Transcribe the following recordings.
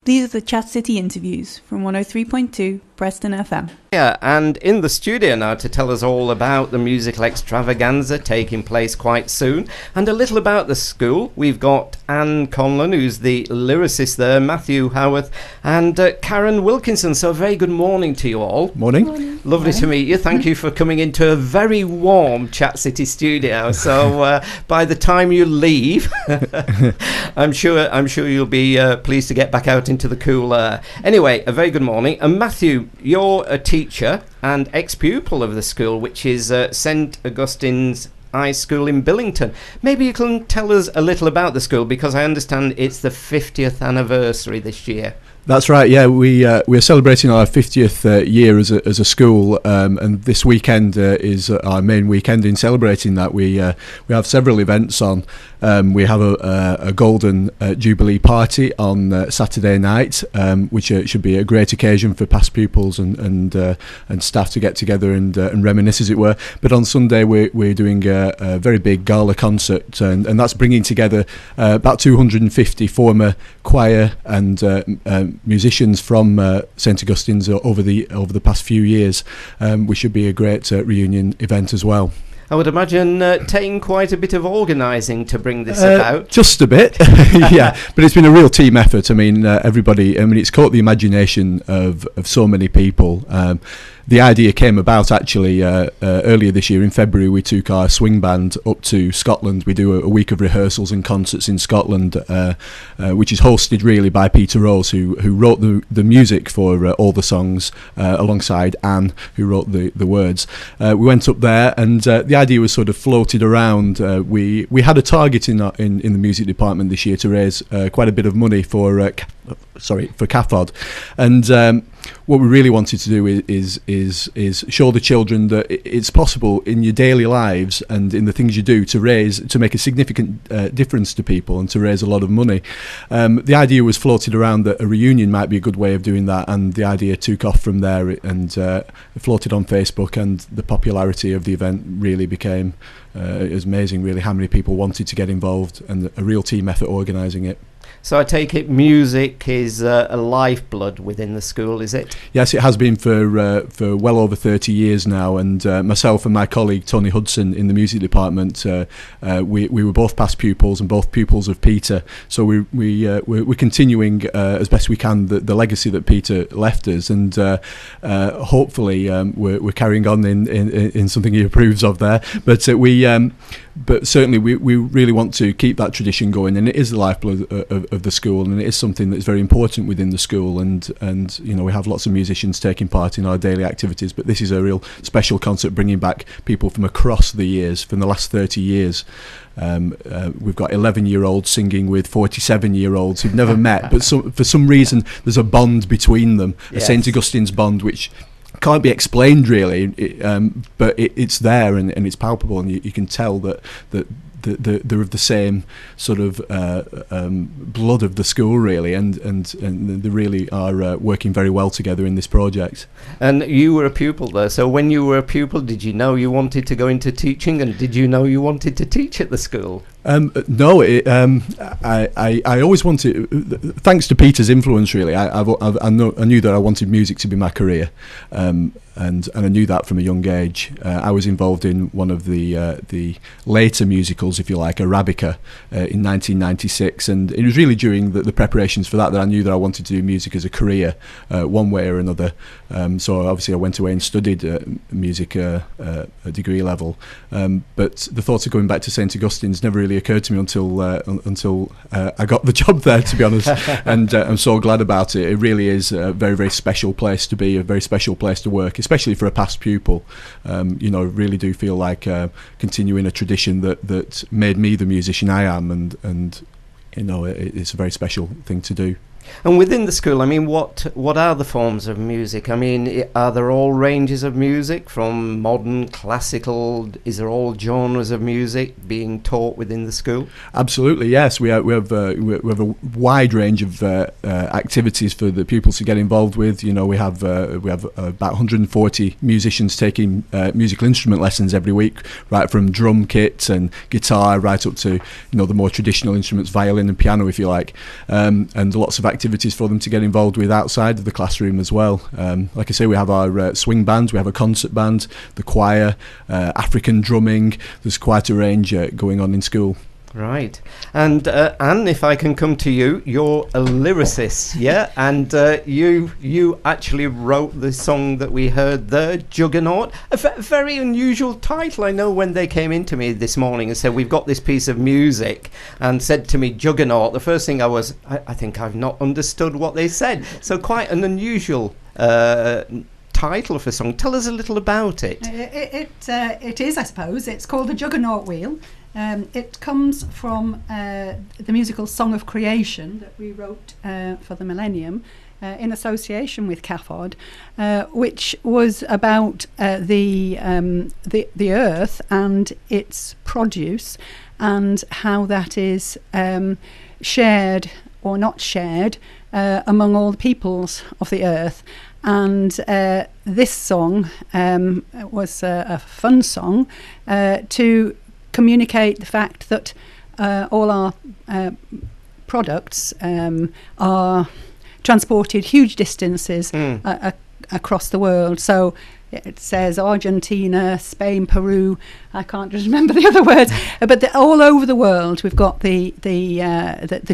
These are the Chat City interviews from 103.2 Preston FM. Yeah, and in the studio now to tell us all about the musical extravaganza taking place quite soon, and a little about the school, we've got Anne Conlon, who's the lyricist there, Mathew Howarth, and Karen Wilkinson. So a very good morning to you all. Morning. Lovely to meet you. Thank you for coming into a very warm Chat City studio. So by the time you leave, I'm sure you'll be pleased to get back out into the cool air. Anyway, a very good morning. And Mathew, you're a teacher and ex-pupil of the school, which is St Augustine's High School in Billington. Maybe you can tell us a little about the school, because I understand it's the 50th anniversary this year. That's right. Yeah, we're celebrating our 50th year as a school, and this weekend is our main weekend in celebrating that. We have several events on. We have a golden jubilee party on Saturday night, which should be a great occasion for past pupils and staff to get together and reminisce, as it were. But on Sunday we're doing a very big gala concert, and that's bringing together about 250 former choir and musicians from St Augustine's over the past few years, which should be a great reunion event as well. I would imagine taking quite a bit of organising to bring this about. Just a bit, yeah. But it's been a real team effort. I mean, everybody. I mean, it's caught the imagination of so many people. The idea came about actually earlier this year in February. We took our swing band up to Scotland. We do a week of rehearsals and concerts in Scotland, which is hosted really by Peter Rose, who wrote the music for all the songs, alongside Anne, who wrote the words. We went up there, and the idea was sort of floated around. We had a target in the music department this year to raise quite a bit of money for CAFOD, and what we really wanted to do is show the children that it's possible in your daily lives and in the things you do to make a significant difference to people and to raise a lot of money. The idea was floated around that a reunion might be a good way of doing that, and the idea took off from there and floated on Facebook, and the popularity of the event really became it was amazing, really, how many people wanted to get involved, and a real team effort organising it. So I take it music is a lifeblood within the school, is it? Yes, it has been for well over 30 years now, and myself and my colleague Tony Hudson in the music department, we were both past pupils and both pupils of Peter, so we're continuing as best we can the legacy that Peter left us, and hopefully we're carrying on in something he approves of there, but certainly we really want to keep that tradition going, and it is the lifeblood of the school, and it is something that's very important within the school, and you know, we have lots of musicians taking part in our daily activities, but this is a real special concert bringing back people from across the years, from the last 30 years. We've got 11-year-olds singing with 47-year-olds who've never met, but for some reason there's a bond between them, yes. A St Augustine's bond which can't be explained really, but it's there and it's palpable, and you can tell that they're of the same sort of blood of the school, really, and they really are working very well together in this project. And you were a pupil there, so when you were a pupil, did you know you wanted to go into teaching, and did you know you wanted to teach at the school? No, I always wanted, thanks to Peter's influence, really. I knew that I wanted music to be my career, and I knew that from a young age. I was involved in one of the later musicals, if you like, Arabica, in 1996, and it was really during the preparations for that I knew that I wanted to do music as a career, one way or another. So obviously I went away and studied music at degree level, but the thought of going back to St Augustine's never really occurred to me until I got the job there, to be honest, and I'm so glad about it. It really is a very, very special place to be, a very special place to work, especially for a past pupil. You know, really do feel like continuing a tradition that made me the musician I am, and you know, it's a very special thing to do. And within the school, I mean, what are the forms of music? I mean, are there all ranges of music, from modern, classical? Is there all genres of music being taught within the school? Absolutely, yes. We have a wide range of activities for the pupils to get involved with. You know, we have about 140 musicians taking musical instrument lessons every week, right from drum kit and guitar right up to, you know, the more traditional instruments, violin and piano, if you like, and lots of activities for them to get involved with outside of the classroom as well. Like I say, we have our swing band, we have a concert band, the choir, African drumming. There's quite a range going on in school. Right. And Anne, if I can come to you, you're a lyricist, yeah? And you actually wrote the song that we heard there, Juggernaut. A very unusual title. I know when they came into me this morning and said, we've got this piece of music, and said to me, Juggernaut, the first thing I think I've not understood what they said. So quite an unusual title for a song. Tell us a little about it. It is, I suppose. It's called the Juggernaut Wheel. It comes from the musical Song of Creation that we wrote for the Millennium in association with CAFOD, which was about the earth and its produce and how that is shared or not shared among all the peoples of the earth. And this song was a fun song to communicate the fact that all our products are transported huge distances across the world. So it says Argentina, Spain, Peru. I can't just remember the other words, but all over the world we've got the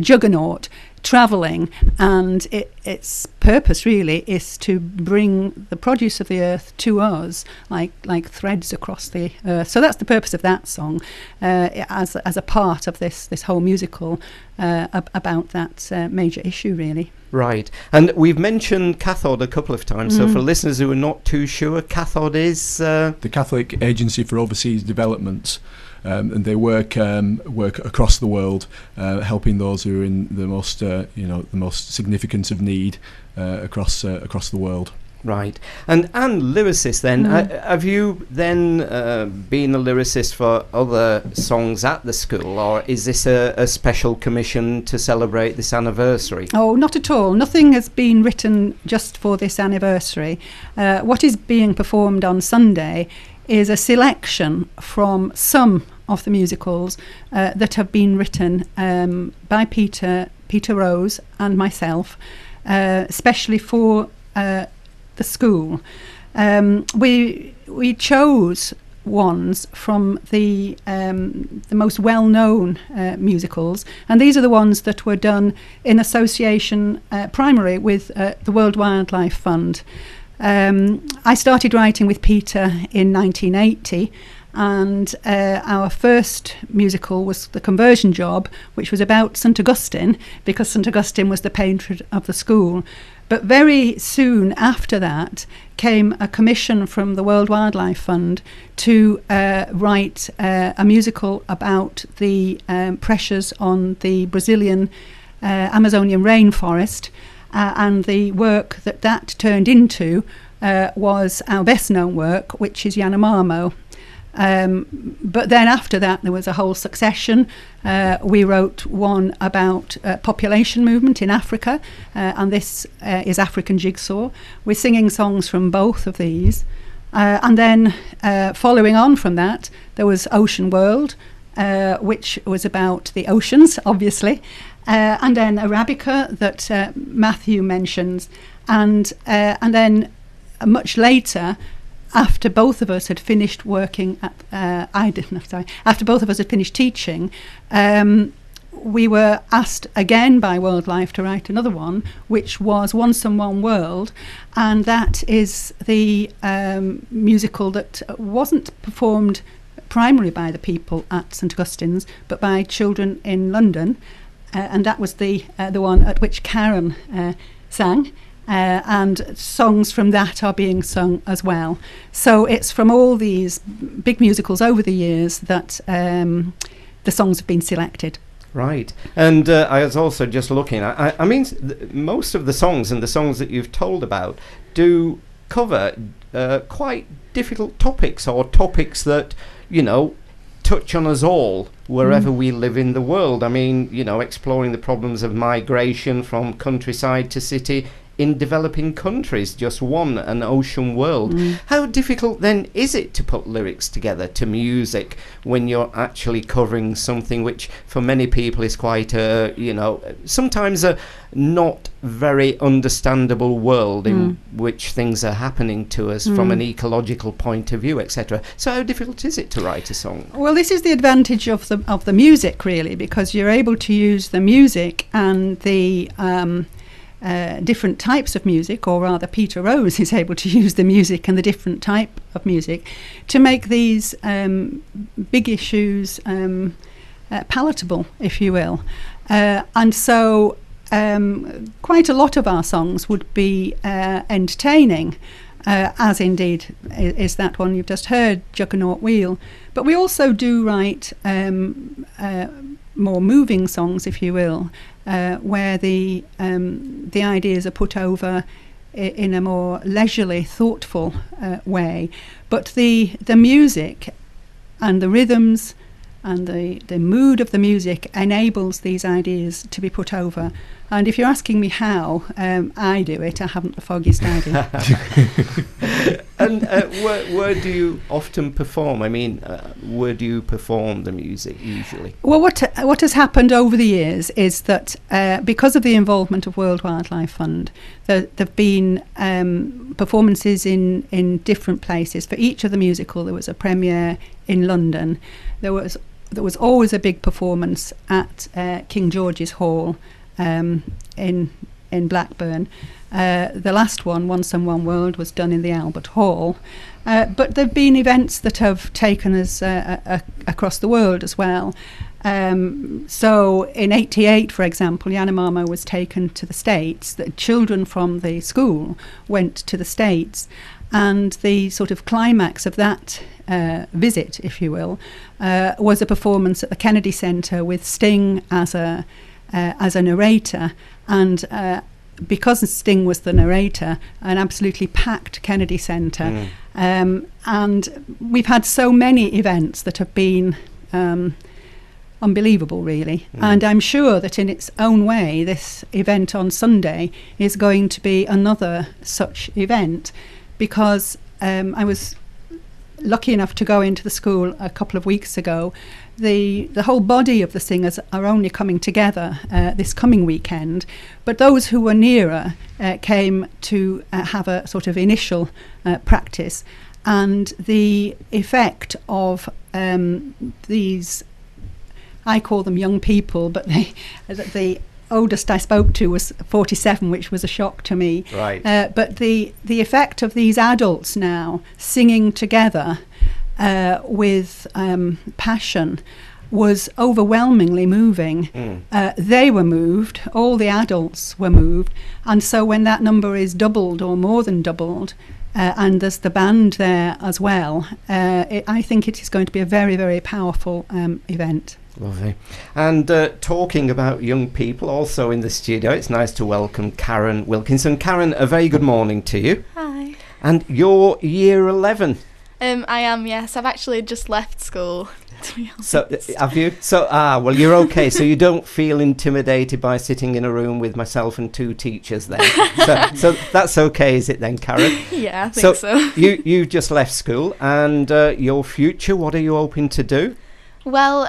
juggernaut travelling, and its purpose really is to bring the produce of the earth to us, like threads across the earth. So that's the purpose of that song, as a part of this whole musical about that major issue, really. Right. And we've mentioned CAFOD a couple of times, so for listeners who are not too sure, CAFOD is the Catholic Agency for Overseas Development. And they work across the world, helping those who are in the most significant of need across the world. Right. And lyricist then, have you then been a lyricist for other songs at the school, or is this a special commission to celebrate this anniversary? Oh, not at all. Nothing has been written just for this anniversary. What is being performed on Sunday is a selection from some of the musicals that have been written by Peter Rose and myself, especially for the school. We chose ones from the most well-known musicals, and these are the ones that were done in association primarily with the World Wildlife Fund. I started writing with Peter in 1980, and our first musical was The Conversion Job, which was about St Augustine, because St Augustine was the patron of the school. But very soon after that came a commission from the World Wildlife Fund to write a musical about the pressures on the Brazilian Amazonian rainforest, and the work that turned into was our best known work, which is Yanomamo. But then after that there was a whole succession. We wrote one about population movement in Africa, and this is African Jigsaw. We're singing songs from both of these, and then following on from that there was Ocean World, which was about the oceans, obviously, and then Arabica that Mathew mentions, and then much later, after both of us had finished working after both of us had finished teaching, we were asked again by WorldLife to write another one, which was Once and One World, and that is the musical that wasn't performed primarily by the people at St Augustine's, but by children in London, and that was the one at which Karen sang. And songs from that are being sung as well. So it's from all these big musicals over the years that the songs have been selected. Right. And I was also just looking, I mean, most of the songs and the songs that you've told about do cover quite difficult topics, or topics that, touch on us all wherever we live in the world. I mean, exploring the problems of migration from countryside to city in developing countries, just one, an ocean world. How difficult then is it to put lyrics together to music when you're actually covering something which for many people is quite a, sometimes a not very understandable world in which things are happening to us from an ecological point of view, etc. So how difficult is it to write a song? Well, this is the advantage of the music, really, because you're able to use the music and the different types of music, or rather Peter Rose is able to use the music and the different type of music to make these big issues palatable, if you will. And so quite a lot of our songs would be entertaining, as indeed is that one you've just heard, Juggernaut Wheel. But we also do write more moving songs, if you will, where the ideas are put over in a more leisurely, thoughtful way. But the music and the rhythms and the mood of the music enables these ideas to be put over. And if you're asking me how I do it, I haven't the foggiest idea. And where do you often perform? I mean, where do you perform the music usually? Well, what has happened over the years is that because of the involvement of World Wildlife Fund, there have been performances in different places. For each of the musical, there was a premiere in London. There was always a big performance at King George's Hall in Blackburn. The last one, Once and One World, was done in the Albert Hall. But there have been events that have taken us across the world as well. So in '88, for example, Yanomamo was taken to the States. The children from the school went to the States, and the sort of climax of that visit, if you will, was a performance at the Kennedy Center with Sting as a narrator, and because Sting was the narrator, an absolutely packed Kennedy Center. And we've had so many events that have been unbelievable, really. And I'm sure that in its own way, this event on Sunday is going to be another such event, because I was lucky enough to go into the school a couple of weeks ago. The whole body of the singers are only coming together this coming weekend, but those who were nearer came to have a sort of initial practice, and the effect of these, I call them young people, but the oldest I spoke to was 47, which was a shock to me. Right. But the effect of these adults now singing together with passion was overwhelmingly moving. They were moved, all the adults were moved, and so when that number is doubled or more than doubled, and there's the band there as well, I think it is going to be a very, very powerful event. Lovely. And talking about young people, also in the studio, it's nice to welcome Karen Wilkinson. Karen, a very good morning to you. Hi. And you're year 11. I am, yes. I've actually just left school, to be honest. So, have you? So, well, you're okay. So you don't feel intimidated by sitting in a room with myself and two teachers then. so that's okay, is it then, Karen? Yeah, I think so. You've just left school, and your future, what are you hoping to do? Well,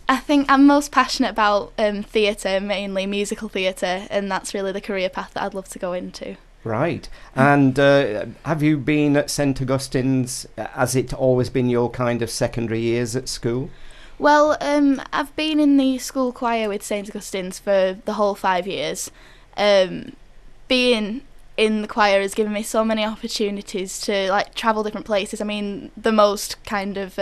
I think I'm most passionate about theatre, mainly musical theatre, and that's really the career path that I'd love to go into. Right. And have you been at St Augustine's? Has it always been your kind of secondary years at school? Well, I've been in the school choir with St Augustine's for the whole 5 years. Being in the choir has given me so many opportunities to travel different places. I mean, the most kind of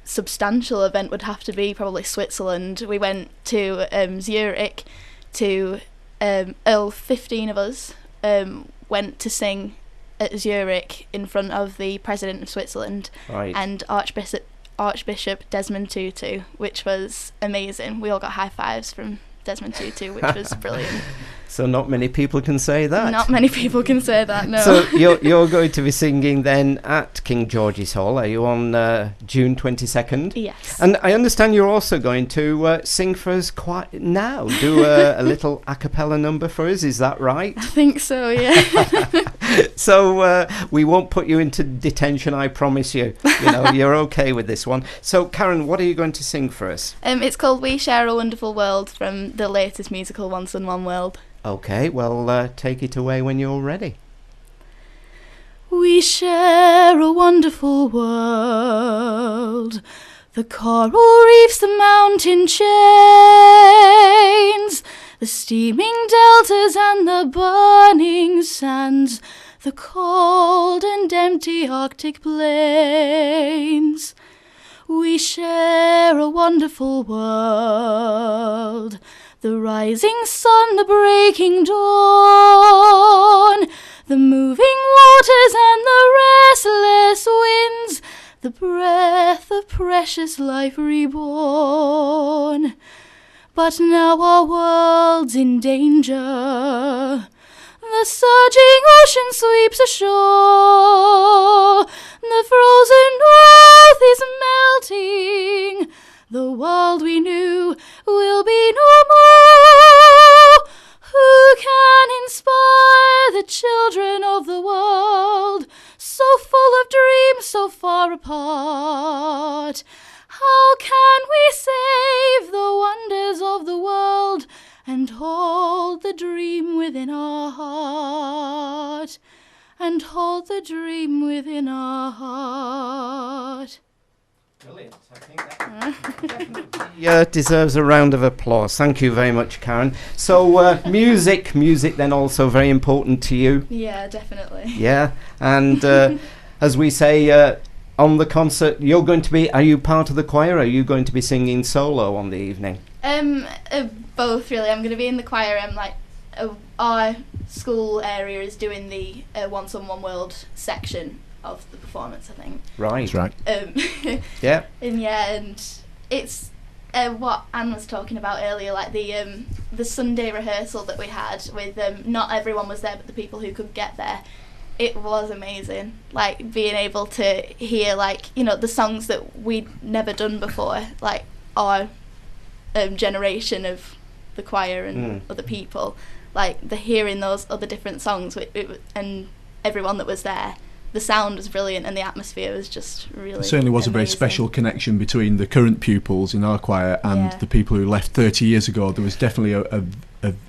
substantial event would have to be probably Switzerland. We went to Zurich to 15 of us went to sing at Zurich in front of the President of Switzerland. Right. And Archbishop Desmond Tutu, which was amazing. We all got high fives from Desmond Tutu, which was brilliant. So not many people can say that. Not many people can say that, no. So you're going to be singing then at King George's Hall. Are you on June 22nd? Yes. And I understand you're also going to sing for us quite now. Do a little a cappella number for us. Is that right? I think so, yeah. So we won't put you into detention, I promise you. You know, you're okay with this one. So Karen, what are you going to sing for us? It's called We Share a Wonderful World from the latest musical Once in One World. Okay, well, take it away when you're ready. We share a wonderful world, the coral reefs, the mountain chains, the steaming deltas and the burning sands, the cold and empty Arctic plains. We share a wonderful world, the rising sun, the breaking dawn, the moving waters and the restless winds, the breath of precious life reborn. But now our world's in danger. The surging ocean sweeps ashore. The frozen north is melting. The world we knew will be no more. Who can inspire the children of the world, so full of dreams, so far apart? How can we save the wonders of the world and hold the dream within our heart? And hold the dream within our heart. Brilliant. I think that definitely deserves a round of applause. Thank you very much, Karen. So music then also very important to you. Yeah, definitely. Yeah, and as we say on the concert, you're going to be, are you part of the choir? Are you going to be singing solo on the evening? Both really. I'm going to be in the choir. Our school area is doing the Once on One World section of the performance, I think. Right. That's right. Yeah. And it's what Anne was talking about earlier, like the Sunday rehearsal that we had with not everyone was there, but the people who could get there. It was amazing, like being able to hear, like, you know, the songs that we'd never done before, like our generation of the choir and other people, like the hearing those other different songs and everyone that was there. The sound was brilliant and the atmosphere was just really There certainly was amazing. a very special connection between the current pupils in our choir and the people who left 30 years ago. There was definitely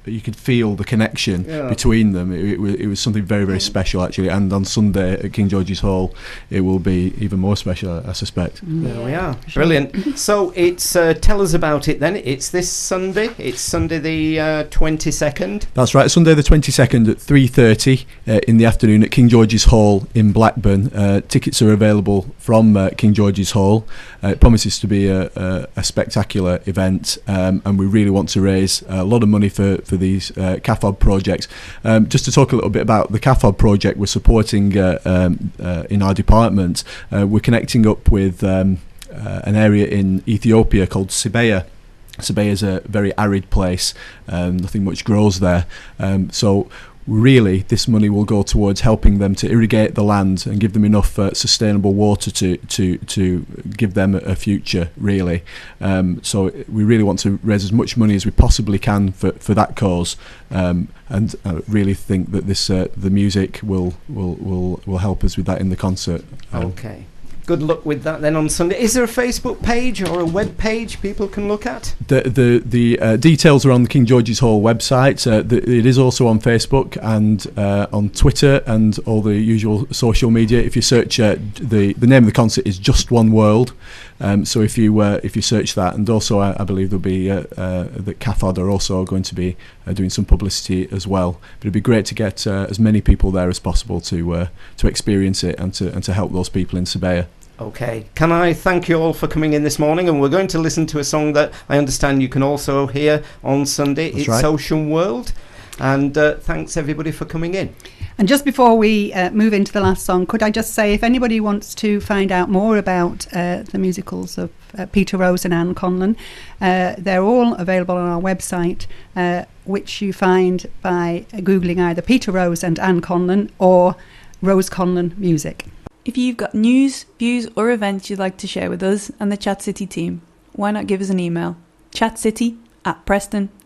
you could feel the connection between them. It was something very, very special, actually. And on Sunday at King George's Hall, it will be even more special, I suspect. There we are. Brilliant. So it's tell us about it then. It's this Sunday. It's Sunday the 22nd. That's right. Sunday the 22nd at 3:30 in the afternoon at King George's Hall in Blackburn. Tickets are available from King George's Hall. It promises to be a spectacular event, and we really want to raise a lot of money for these CAFOD projects. Just to talk a little bit about the CAFOD project we're supporting in our department, we're connecting up with an area in Ethiopia called Sibeya. Sibeya is a very arid place, nothing much grows there. So really this money will go towards helping them to irrigate the land and give them enough sustainable water to give them a future, really. So we really want to raise as much money as we possibly can for that cause, and I really think that this the music will help us with that in the concert. Okay. Good luck with that then on Sunday. Is there a Facebook page or a web page people can look at? The details are on the King George's Hall website. It is also on Facebook and on Twitter and all the usual social media. If you search the name of the concert is Just One World. So if you search that, and also I believe there'll be that CAFOD are also going to be doing some publicity as well. But it'd be great to get as many people there as possible to experience it and to help those people in Sibeya. Okay, can I thank you all for coming in this morning, and we're going to listen to a song that I understand you can also hear on Sunday. That's it's right. Ocean World, and thanks everybody for coming in. And just before we move into the last song, could I just say, if anybody wants to find out more about the musicals of Peter Rose and Anne Conlon, they're all available on our website. which you find by Googling either Peter Rose and Anne Conlon or Rose Conlon Music. If you've got news, views or events you'd like to share with us and the Chat City team, why not give us an email? chatcity@preston.sch.uk.